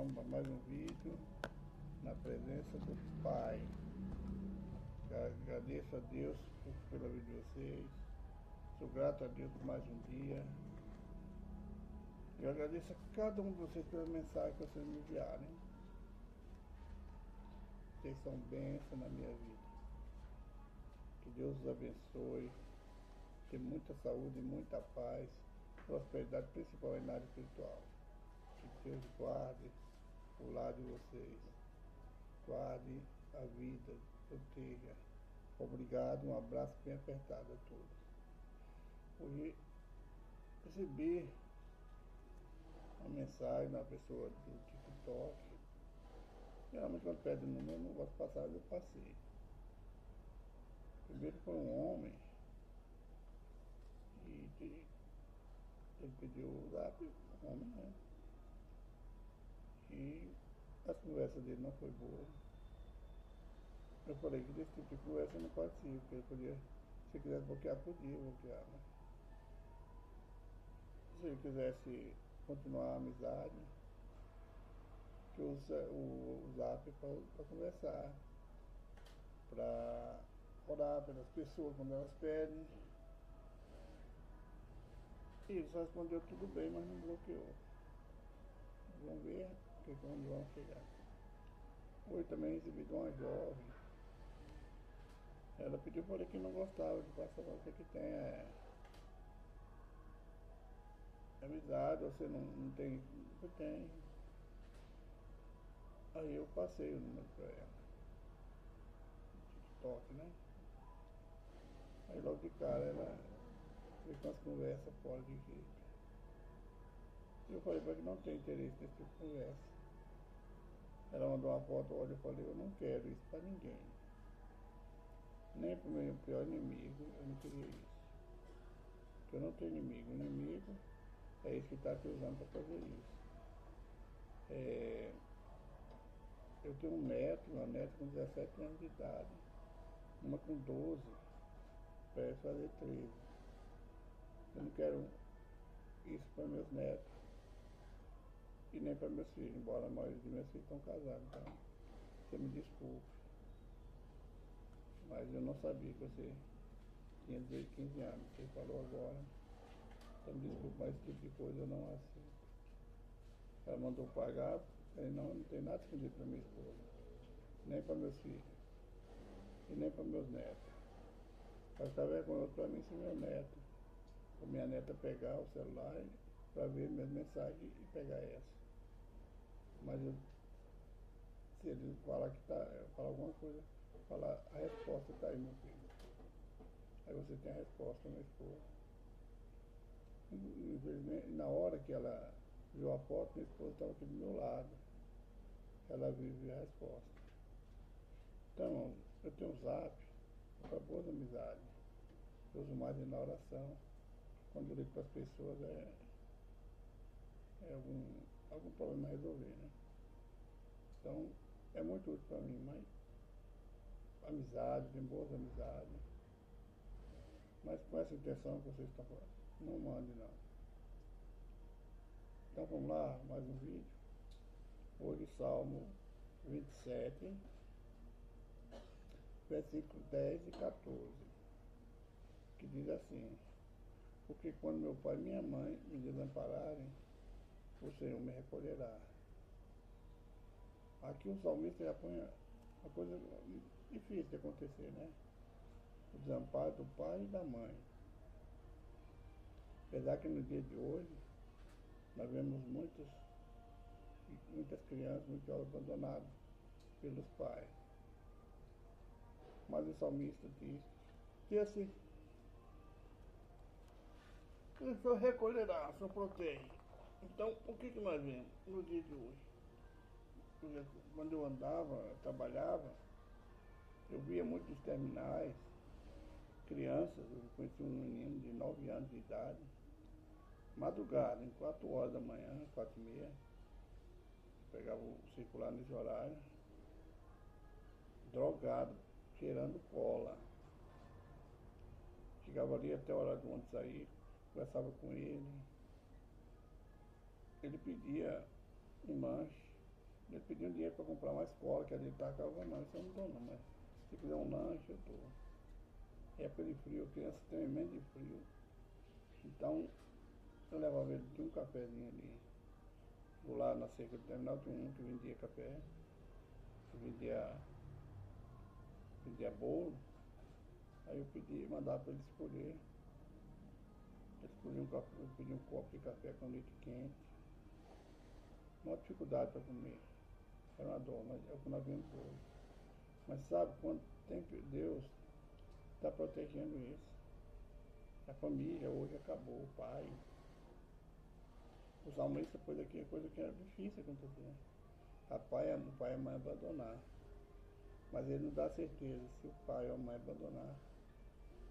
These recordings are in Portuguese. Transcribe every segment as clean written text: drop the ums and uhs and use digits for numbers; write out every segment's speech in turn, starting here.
vamos para mais um vídeo na presença do Pai. Agradeço a Deus pela vida de vocês. Sou grato a Deus por mais um dia. Eu agradeço a cada um de vocês pela mensagem que vocês me enviaram. Vocês são bênção na minha vida. Que Deus os abençoe. Tenha muita saúde e muita paz. Prosperidade, principalmente na área espiritual. Que Deus guarde o lado de vocês. Guarde a vida, proteja. Obrigado, um abraço bem apertado a todos. Hoje recebi uma mensagem da pessoa do TikTok. Geralmente quando pede o número eu não gosto de passar, eu passei. Primeiro foi um homem e ele pediu o zap, um homem, né? E a conversa dele não foi boa. Eu falei que desse tipo de conversa eu não participo, porque ele podia, se quisesse bloquear, podia bloquear, né? Se ele quisesse continuar a amizade, que usa o zap para conversar, para orar pelas pessoas quando elas pedem. E ele só respondeu tudo bem, mas não bloqueou. Vamos ver quando vão chegar. Hoje também recebi de uma jovem. Ela pediu para ele que não gostava de passar para você que tem amizade, você não tem. Você tem. Aí eu passei o número para ela. TikTok, né? Aí logo de cara ela veio com as conversas fora de jeito. Eu falei para que não tem interesse nesse tipo de conversa. Ela mandou uma foto, olha, eu falei, eu não quero isso para ninguém. Nem para o meu pior inimigo, eu não queria isso. Porque eu não tenho inimigo. O inimigo é esse que está te usando para fazer isso. Eu tenho uma neta com 17 anos de idade, uma com 12, parece fazer 13. Eu não quero isso para meus netos e nem para meus filhos, embora a maioria de meus filhos estão casados, então você me desculpe. Mas eu não sabia que você tinha 15 anos, você falou agora. Então me desculpe, mas esse tipo de coisa eu não aceito. Ela mandou pagar, eu não tem nada escondido para minha esposa, nem para meus filhos, e nem para meus netos. Vai ficar vergonhoso para mim se meu neto, ou minha neta pegar o celular para ver minhas mensagens e pegar essa. Mas se ele falar que falar alguma coisa, falar, a resposta está aí, meu filho. Aí você tem a resposta, minha esposa. Infelizmente, na hora que ela viu a foto, minha esposa estava aqui do meu lado. Ela viu a resposta. Então, eu tenho um zap para boas amizades. Eu uso mais na oração. Quando eu ligo para as pessoas é algum problema a resolver, né? Então, é muito útil para mim, mas amizade, tem boas amizades. Mas com essa intenção que vocês estão falando, não mande não. Então vamos lá, mais um vídeo. Hoje Salmo 27, versículos 10 e 14, que diz assim: porque quando meu pai e minha mãe me desampararem, o Senhor me recolherá. Aqui o salmista já põe uma coisa difícil de acontecer, né? O desamparo do pai e da mãe. Apesar que no dia de hoje nós vemos muitas crianças, muitos jovens abandonados pelos pais. Mas o salmista diz que assim, o Senhor recolherá, o Senhor protege. Então, o que nós vemos no dia de hoje? Quando eu andava, trabalhava, eu via muitos terminais, crianças, eu conheci um menino de 9 anos de idade, madrugada, em 4 horas da manhã, 4h30, pegava o circular nesse horário, drogado, cheirando cola. Chegava ali até a hora do ônibus sair, conversava com ele. Ele pedia um lanche, Ele pediu um dinheiro para comprar uma escola, que ele tá calma, não, isso eu não dou não, mas se quiser um lanche, eu dou. Época de frio, criança tremendo de frio. Então, eu levava ele de um cafezinho ali. Do lado na cerca do terminal tinha um que vendia café, que vendia bolo. Aí eu pedi, mandava para ele escolher. Ele escolhia eu pedi um copo de café com leite quente. Uma dificuldade para comer. Era uma dor, mas é o que nós vimos hoje. Mas sabe, quando tem Deus está protegendo isso. A família hoje acabou, o pai. O salmista pôs aqui a coisa que era difícil acontecer. O pai e a mãe abandonar. Mas ele não dá certeza se o pai ou a mãe abandonar.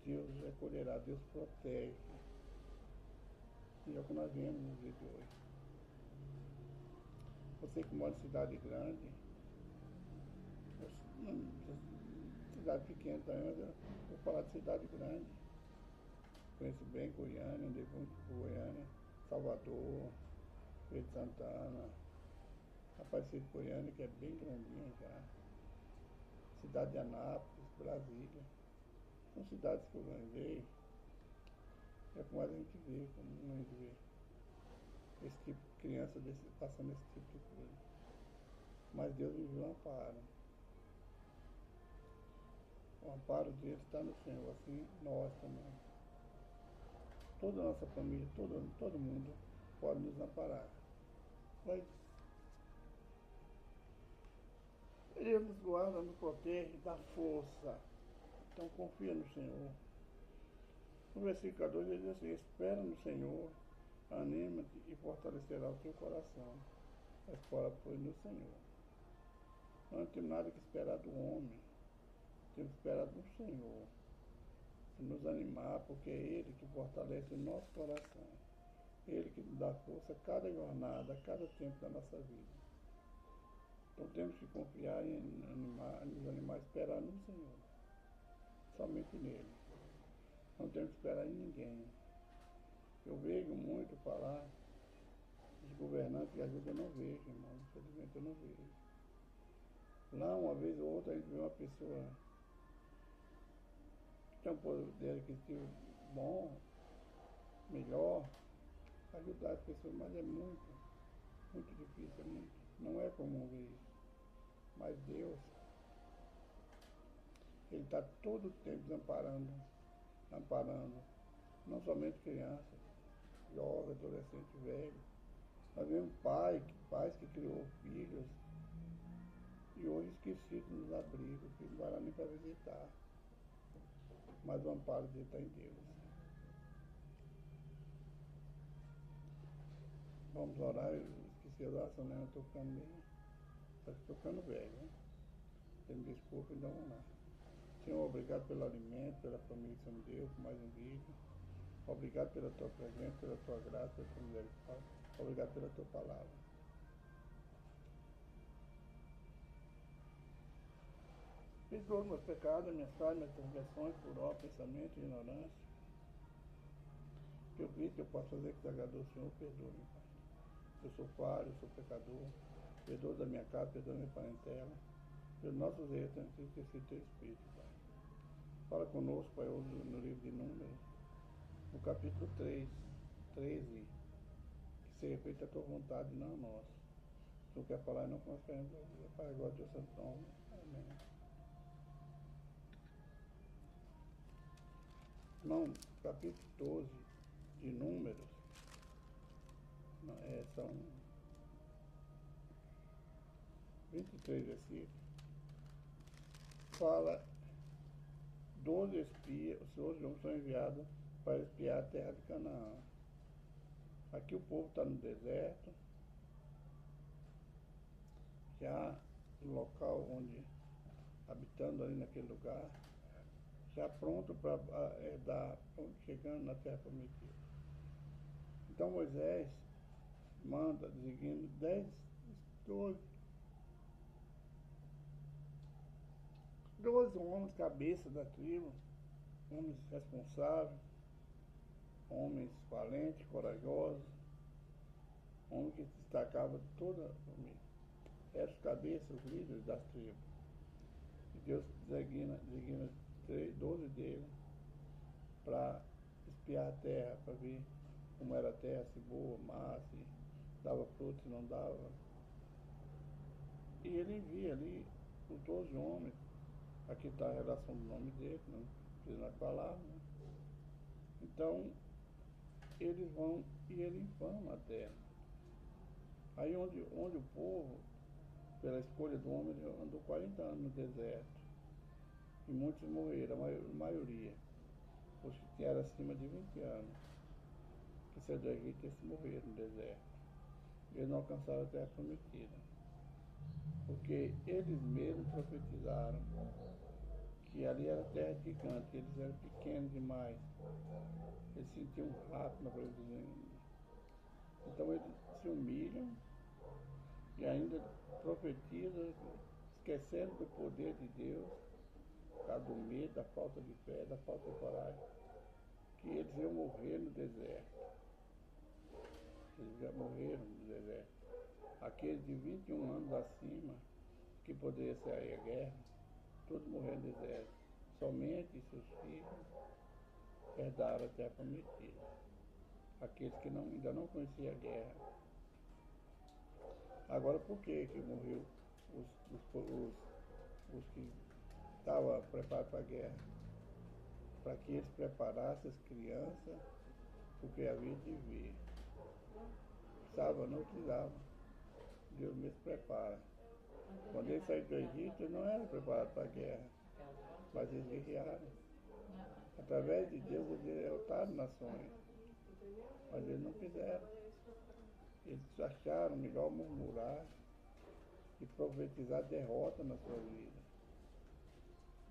Deus recolherá, Deus protege. E é o que nós vemos no dia de hoje. Você que mora em cidade grande, cidade pequena também, mas eu vou falar de cidade grande. Conheço bem Goiânia, andei muito por Goiânia, Salvador, Feira de Santana, Aparecida de Goiânia, que é bem grandinha já. Cidade de Anápolis, Brasília. São cidades que eu andei, é como a gente vê, como a gente vê esse tipo de criança passando esse tipo de coisa. Mas Deus me viu um amparo. O amparo dele está no Senhor, assim nós também. Toda a nossa família, todo mundo pode nos amparar. Mas Ele nos guarda, nos protege, dá força. Então confia no Senhor. No versículo 14 ele diz assim, espera no Senhor, anima-te e fortalecerá o teu coração. A espera foi no Senhor. Não temos nada que esperar do homem, temos que esperar do Senhor. Se nos animar, porque é Ele que fortalece o nosso coração. Ele que nos dá força a cada jornada, a cada tempo da nossa vida. Então temos que confiar nos animar, esperar no Senhor. Somente nele. Não temos que esperar em ninguém. Eu vejo muito falar de governantes que às vezes eu não vejo, irmão. Infelizmente eu não vejo. Lá uma vez ou outra a gente vê uma pessoa que tem um poder aquisitivo bom, melhor, ajudar as pessoas, mas é muito, muito difícil, não é comum ver isso. Mas Deus, Ele está todo o tempo amparando, não somente crianças, jovens, adolescentes, velhos. Nós vemos pais que criou filhos e hoje esquecidos nos abrigos, que não vai lá nem para visitar. Mas o amparo dele está em Deus. Vamos orar, eu esqueci a oração, né? Eu estou ficando meio. Estou ficando velho, né? Você me desculpa, então vamos lá. Senhor, obrigado pelo alimento, pela família que você me deu, por mais um vídeo. Obrigado pela tua presença, pela tua graça, pela tua misericórdia. Obrigado pela tua palavra. Perdoa meus pecados, minhas falhas, minhas transgressões, por obra, pensamento e ignorância. Que eu vi que eu posso fazer que te agradou, Senhor, perdoa-me, Pai. Eu sou falho, eu sou pecador. Perdoa da minha casa, perdoa da minha parentela. Pelos nossos erros, temos que esquecer teu Espírito, Pai. Fala conosco, Pai, hoje no livro de Números, no capítulo 13, que seja feita a tua vontade, não a nossa. Tu quer falar, não que nós queremos ouvir. Pai, agora teu santo nome. Amém. Não, capítulo 12 de Números, são 23 versículos, fala 12 espias, os seus homens são enviados para espiar a terra de Canaã. Aqui o povo está no deserto, já no local onde, habitando ali naquele lugar, já pronto para herdar, chegando na terra prometida. Então Moisés manda, designa 12 homens, cabeça da tribo, homens responsáveis, homens valentes, corajosos, homens que destacavam de toda a família. eram os cabeças, os líderes das tribos. E Deus designa 12 deles para espiar a terra, para ver como era a terra, se boa, má, se dava fruto, se não dava. E ele envia ali os 12 homens. Aqui está a relação do nome dele, não precisa mais falar. Né? Então, eles vão e ele infama a terra. Aí onde o povo, pela escolha do homem, ele andou 40 anos no deserto. E muitos morreram, a maioria. Os que eram acima de 20 anos. Que saiu do Egito, eles morreram no deserto. Eles não alcançaram a terra prometida. Porque eles mesmos profetizaram que ali era terra gigante, eles eram pequenos demais. Eles sentiam um rato na presença. Então eles se humilham e ainda profetizam, esquecendo do poder de Deus, por causa do medo, da falta de fé, da falta de coragem, que eles iam morrer no deserto. Eles já morreram no deserto. Aqueles de 21 anos acima, que poderia ser aí a guerra, todos morreram no deserto. Somente seus filhos herdaram a terra prometida. Aqueles que ainda não conheciam a guerra. Agora, por que morreu os que estavam preparados para a guerra? Para que eles preparassem as crianças, porque havia de vir. Precisava, não precisava. Deus mesmo prepara. Quando eles saíram do Egito, eles não eram preparados para a guerra, mas eles guerrearam. Através de Deus, eles derrotaram nações, mas eles não fizeram. Eles acharam melhor murmurar e profetizar derrota na sua vida.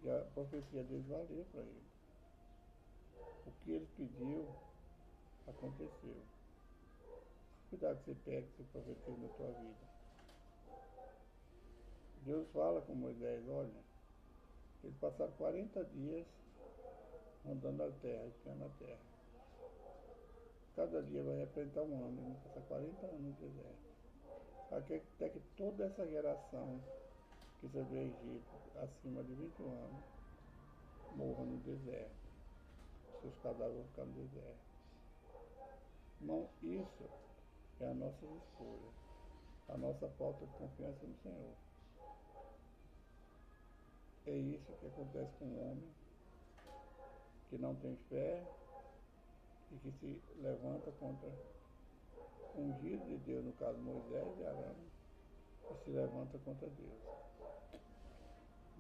E a profecia deles valeu para eles. O que eles pediu, aconteceu. Cuidado que você pega e você profetiza na sua vida. Deus fala com Moisés, olha, eles passaram 40 dias andando na terra, espiando a terra. Cada dia vai representar um ano, eles vão passar 40 anos no deserto. Até que toda essa geração que saiu do Egito, acima de 21 anos, morra no deserto. Seus cadáveres vão ficar no deserto. Irmão, isso é a nossa escolha, a nossa falta de confiança no Senhor. É isso que acontece com um homem que não tem fé e que se levanta contra o ungido de Deus, no caso Moisés e Arão, e se levanta contra Deus.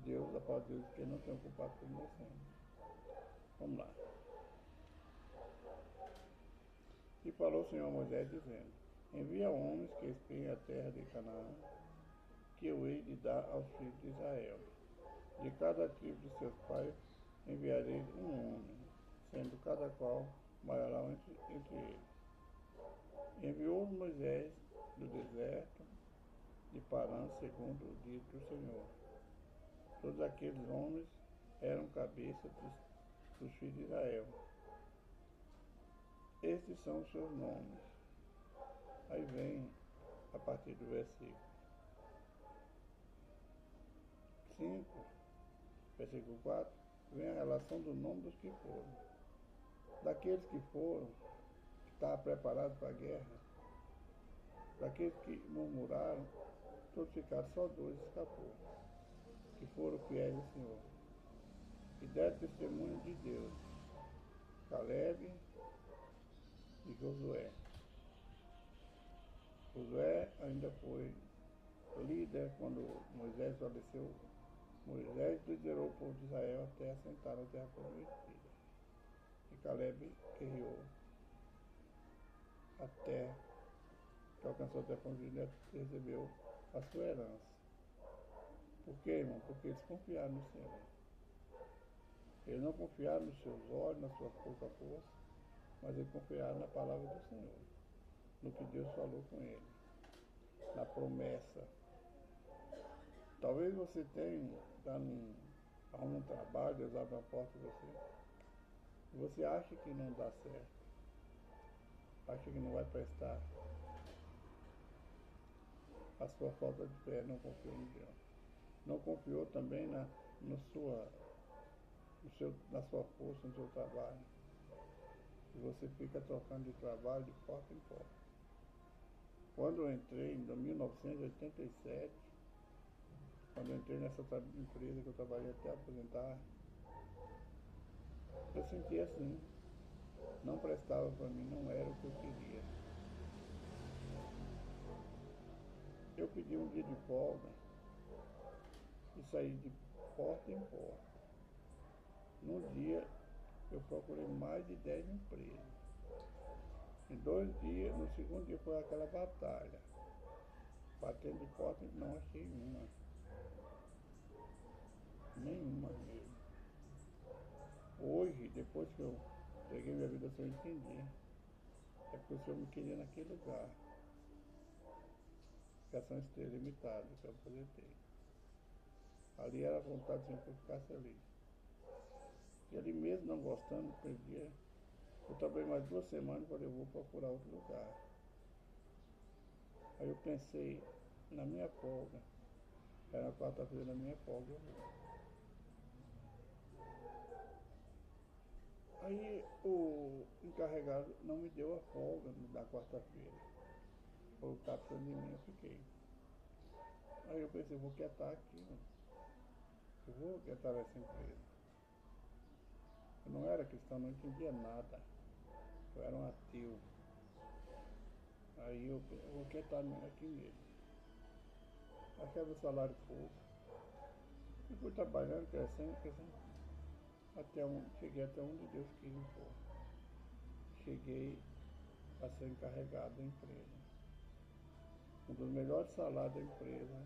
Deus, a palavra de Deus, que não tem ocupado por inocente. Vamos lá. E falou o Senhor a Moisés, dizendo, envia homens que espiem a terra de Canaã, que eu hei de dar aos filhos de Israel. De cada tribo de seus pais enviarei um homem, sendo cada qual maior entre eles. Enviou Moisés do deserto de Parã, segundo o dito do Senhor. Todos aqueles homens eram cabeças dos filhos de Israel. Estes são os seus nomes. Aí vem, a partir do versículo 5, versículo 4, vem a relação do nome dos que foram. Daqueles que foram, que estavam preparados para a guerra, daqueles que murmuraram, todos ficaram, só 2 escapou, que foram fiéis ao Senhor. E deram testemunho de Deus, Caleb e Josué. Josué ainda foi líder quando Moisés faleceu. Moisés liderou o povo de Israel até assentar na terra prometida. E Caleb guerreou até que alcançou a terra prometida e recebeu a sua herança. Por quê, irmão? Porque eles confiaram no Senhor. Eles não confiaram nos seus olhos, na sua pouca força, mas eles confiaram na palavra do Senhor, no que Deus falou com ele, na promessa. Talvez você está arrumando um trabalho, Deus abre uma porta para você, e você acha que não dá certo, acha que não vai prestar. a sua falta de fé, não confiou em Deus. Não confiou também na sua força, no seu trabalho. E você fica trocando de trabalho de porta em porta. Quando eu entrei em 1987, quando eu entrei nessa empresa que eu trabalhei até aposentar, eu senti assim, não prestava para mim, não era o que eu queria. Eu pedi um dia de folga e saí de porta em porta. Num dia eu procurei mais de 10 empresas. Em 2 dias, no segundo dia foi aquela batalha. Batendo de porta, não achei uma. Nenhuma mesmo. Hoje, depois que eu peguei minha vida, eu entendi. É porque o Senhor me queria naquele lugar. Ação Estrela Limitada, que eu aposentei. Ali era a vontade sempre que eu ficasse ali. E ali mesmo não gostando, perdia. Eu trabalhei mais 2 semanas e falei, eu vou procurar outro lugar. Aí eu pensei, na minha folga, era na quarta-feira, na minha folga eu vou. Aí o encarregado não me deu a folga na quarta-feira. Foi o capitão de mim, eu fiquei. Aí eu pensei, vou quietar aqui, mano. Eu vou quietar essa empresa. Eu não era cristão, não entendia nada. Eu era um ateu. Aí eu vou quietar aqui mesmo. Achava o salário pouco. E fui trabalhando, crescendo. Cheguei até onde Deus quis me pôr. Cheguei a ser encarregado da empresa. Um dos melhores salários da empresa,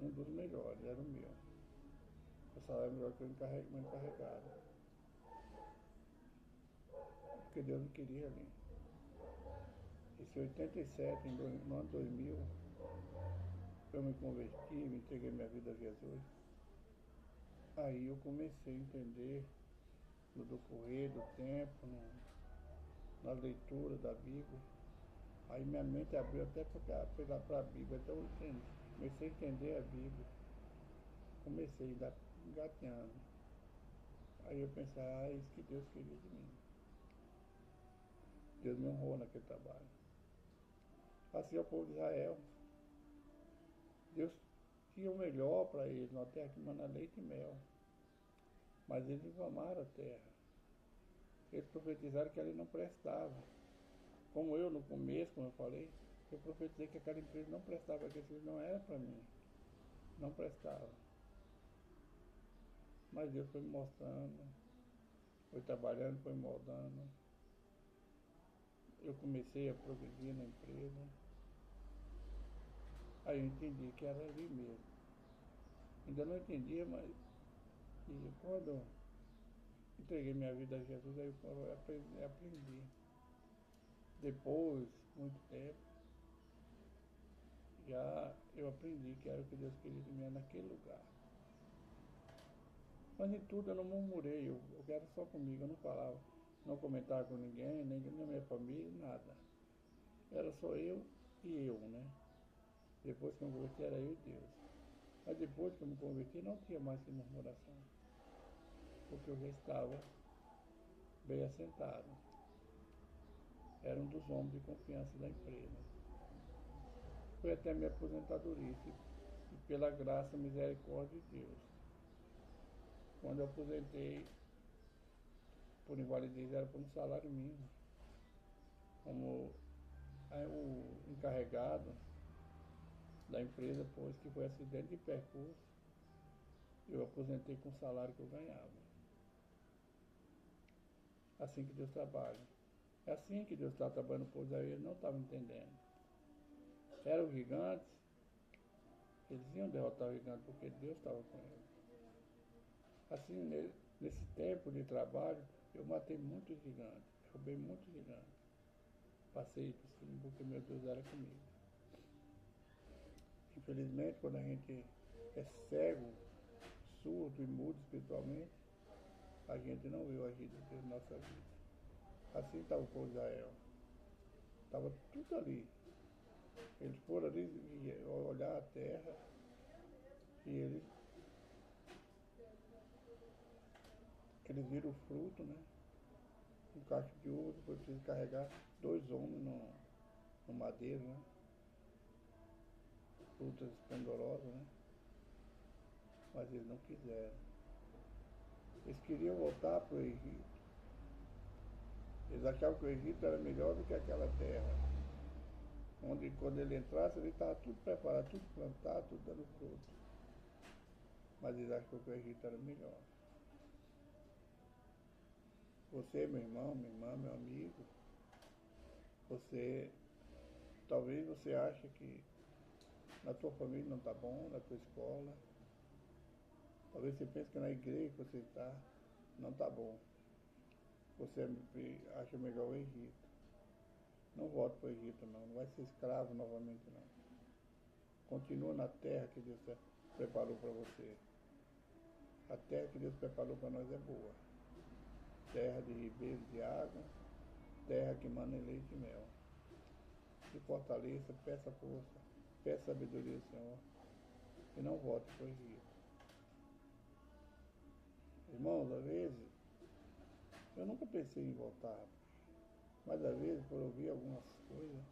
um dos melhores, era o meu. O salário melhor que o meu encarregado. Porque Deus me queria ali. Esse 87, no ano 2000, eu me converti, me entreguei minha vida a Jesus. Aí eu comecei a entender no decorrer do tempo, na leitura da Bíblia. Aí minha mente abriu até para a Bíblia, então eu comecei a entender a Bíblia. Comecei engateando. Aí eu pensei, é isso que Deus queria de mim. Deus me honrou naquele trabalho. Assim é o povo de Israel. Deus tinha o melhor para eles, uma terra que manda leite e mel. Mas eles inflamaram a terra. Eles profetizaram que ela não prestava. Como eu, no começo, como eu falei, eu profetizei que aquela empresa não prestava, que aquilo não era para mim. Não prestava. Mas Deus foi me mostrando, foi trabalhando, foi me moldando. Eu comecei a progredir na empresa. Aí eu entendi que era ali mesmo. Ainda não entendia, mas e quando entreguei minha vida a Jesus, aí eu aprendi. Depois, muito tempo, já eu aprendi que era o que Deus queria de mim naquele lugar. Mas em tudo eu não murmurei, eu era só comigo, eu não falava, não comentava com ninguém, nem com minha família, nada. Era só eu e eu, né? Depois que eu me converti era eu e Deus. Mas depois que eu me converti não tinha mais que murmuração, porque eu já estava bem assentado. Era um dos homens de confiança da empresa. Foi até a minha aposentadoria, e pela graça e misericórdia de Deus. Quando eu aposentei por invalidez era por um salário mínimo. Como o encarregado da empresa, pois que foi acidente de percurso, eu aposentei com o salário que eu ganhava. Assim que Deus trabalha. É assim que Deus está trabalhando, pois aí ele não estava entendendo. Eram gigantes, eles iam derrotar o gigante porque Deus estava com eles. Assim, nesse tempo de trabalho, eu matei muitos gigantes, roubei muitos gigantes. Passei por cima porque meu Deus era comigo. Infelizmente, quando a gente é cego, surdo e mudo espiritualmente, a gente não vê o agir de Deus na nossa vida. Assim estava o povo de Israel. Estava tudo ali. Eles foram ali olhar a terra e eles viram o fruto, né? Um cacho de uva, foi preciso carregar 2 homens no madeiro, né? Frutas esplendorosas, né? Mas eles não quiseram. Eles queriam voltar para o Egito. Eles achavam que o Egito era melhor do que aquela terra. Onde quando ele entrasse, ele estava tudo preparado, tudo plantado, tudo dando fruto. Mas eles achavam que o Egito era melhor. Você, meu irmão, minha irmã, meu amigo, talvez você ache que na tua família não está bom, na tua escola. Talvez você pense que na igreja que você está não está bom. Você acha melhor o Egito. Não volte para o Egito não, não vai ser escravo novamente não. Continua na terra que Deus preparou para você. A terra que Deus preparou para nós é boa. Terra de ribeiros de água, terra que mana leite e mel. Se fortaleça, peça força, peça sabedoria ao Senhor e não volte para o Egito. Irmãos, às vezes, eu nunca pensei em voltar, mas às vezes, por ouvir algumas coisas,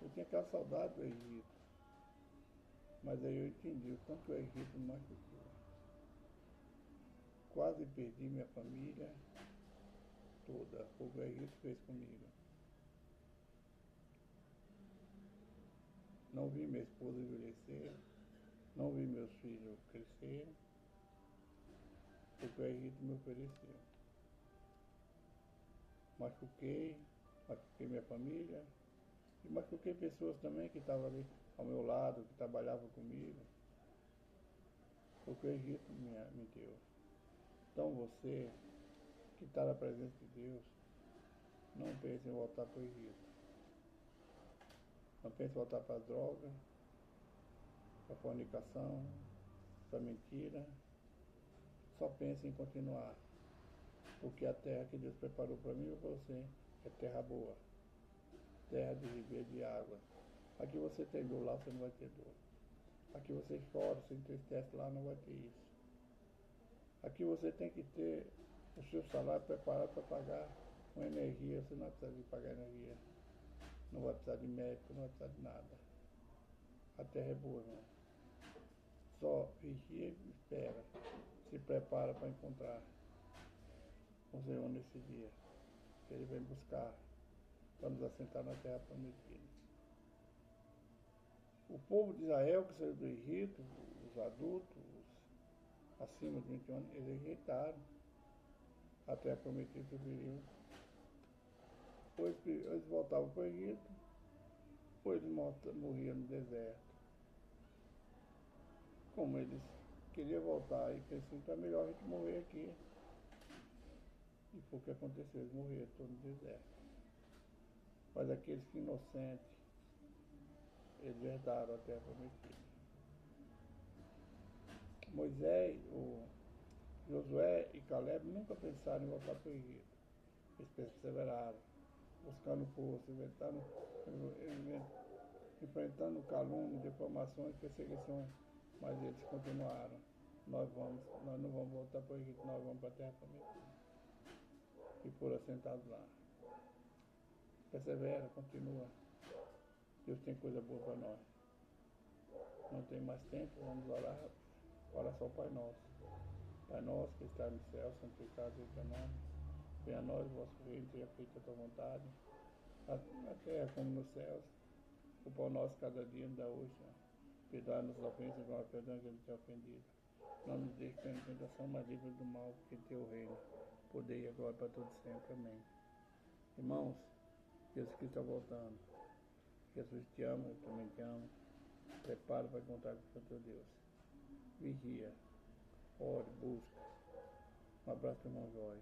eu tinha aquela saudade do Egito. Mas aí eu entendi o quanto o Egito me machucou. Quase perdi minha família toda, o que o Egito fez comigo. Não vi minha esposa envelhecer, não vi meus filhos crescerem, o que o Egito me ofereceu. Machuquei minha família e machuquei pessoas também que estavam ali ao meu lado, que trabalhavam comigo, o que o Egito me deu. Então você, que está na presença de Deus, não pense em voltar para o Egito. Não pense em voltar para a droga, para a fornicação, para a mentira. Só pense em continuar. Porque a terra que Deus preparou para mim e para você é terra boa. Terra de ribeiro de água. Aqui você tem dor, lá você não vai ter dor. Aqui você chora, se entristece, lá não vai ter isso. Aqui você tem que ter o seu salário preparado para pagar uma energia. Você não vai precisar de pagar energia. Não vai precisar de médico, não vai precisar de nada. A terra é boa, irmão. Só vigia e espera. Se prepara para encontrar o Senhor nesse dia. Ele vem buscar para nos assentar na terra prometida. O povo de Israel que saiu do Egito, os adultos, acima de 21 anos, eles rejeitaram a terra prometida, preferiram. Ou eles voltavam para o Egito, ou eles morriam no deserto. Como eles queriam voltar e pensaram, então é melhor a gente morrer aqui. E foi o que aconteceu, eles morreram todos no deserto. Mas aqueles que inocentes, eles herdaram a terra prometida. Moisés, Josué e Caleb nunca pensaram em voltar para o Egito. Eles perseveraram, buscando força, enfrentando calúnia, deformações, perseguições, mas eles continuaram. Nós não vamos voltar para o Egito, nós vamos para a terra prometida. E foram assentados lá. Persevera, continua. Deus tem coisa boa para nós. Não tem mais tempo, vamos orar. Ora só o Pai Nosso. Pai nosso que está no céu, santificado seja o teu nome. Venha a nós o vosso reino, seja feita a tua vontade, na terra como nos céus. O pão nosso cada dia nos dá hoje, Senhor. Perdoa-nos as ofensas, como perdão que nos tem ofendido. Não nos deixe cair em tentação, mas livre do mal, porque teu reino, poder e a glória para todos sempre. Amém. Irmãos, Jesus Cristo está voltando. Jesus te ama, eu também te amo. Prepara para encontrar com o teu Deus. Vigia, ore, busca. Um abraço, irmão Jóia.